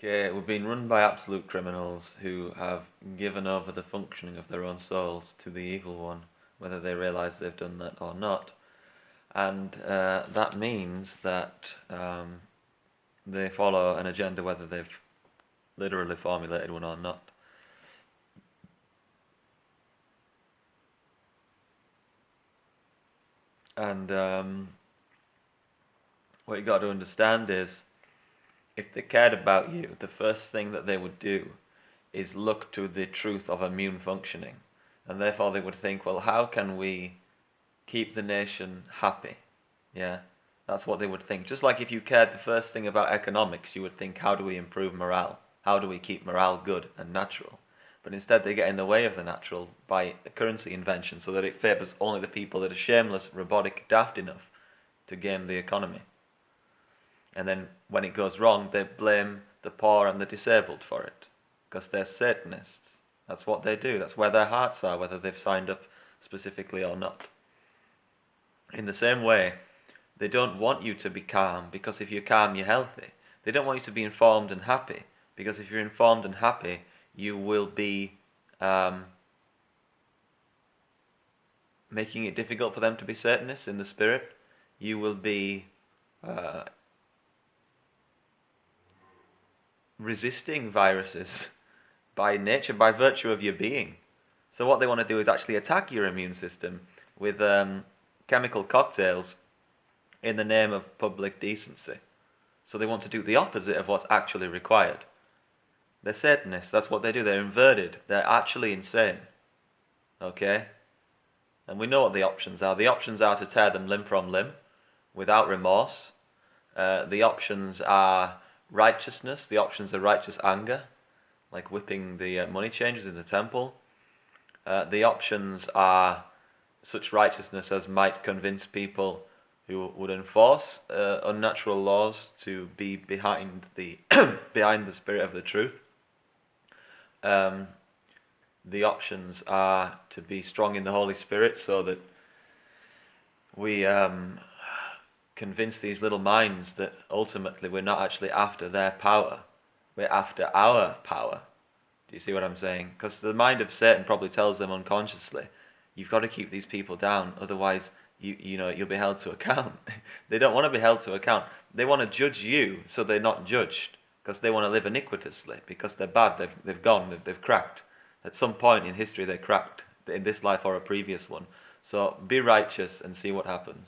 Okay, we're being run by absolute criminals who have given over the functioning of their own souls to the evil one, whether they realize they've done that or not. And that means that they follow an agenda whether they've literally formulated one or not. And what you got to understand is, if they cared about you, the first thing that they would do is look to the truth of immune functioning. And therefore they would think, well, how can we keep the nation happy? Yeah, that's what they would think. Just like if you cared the first thing about economics, you would think, how do we improve morale? How do we keep morale good and natural? But instead they get in the way of the natural by a currency invention so that it favours only the people that are shameless, robotic, daft enough to game the economy. And then when it goes wrong, they blame the poor and the disabled for it, because they're Satanists. That's what they do. That's where their hearts are, whether they've signed up specifically or not. In the same way, they don't want you to be calm, because if you're calm, you're healthy. They don't want you to be informed and happy, because if you're informed and happy, you will be making it difficult for them to be Satanists in the spirit. You will be resisting viruses by nature, by virtue of your being. So what they want to do is actually attack your immune system with chemical cocktails in the name of public decency. So they want to do the opposite of what's actually required. They're Satanists, that's what they do. They're inverted. They're actually insane. Okay? And we know what the options are. The options are to tear them limb from limb without remorse. The options are righteousness. The options are righteous anger, like whipping the money changers in the temple. The options are such righteousness as might convince people who would enforce unnatural laws to be behind the behind the spirit of the truth. The options are to be strong in the Holy Spirit, so that we convince these little minds that ultimately we're not actually after their power, we're after our power. Do you see what I'm saying? Because the mind of Satan probably tells them unconsciously, you've got to keep these people down, otherwise you'll be held to account. They don't want to be held to account. They want to judge you so they're not judged, because they want to live iniquitously, because they're bad, they've gone, they've cracked. At some point in history they cracked, in this life or a previous one. So be righteous and see what happens.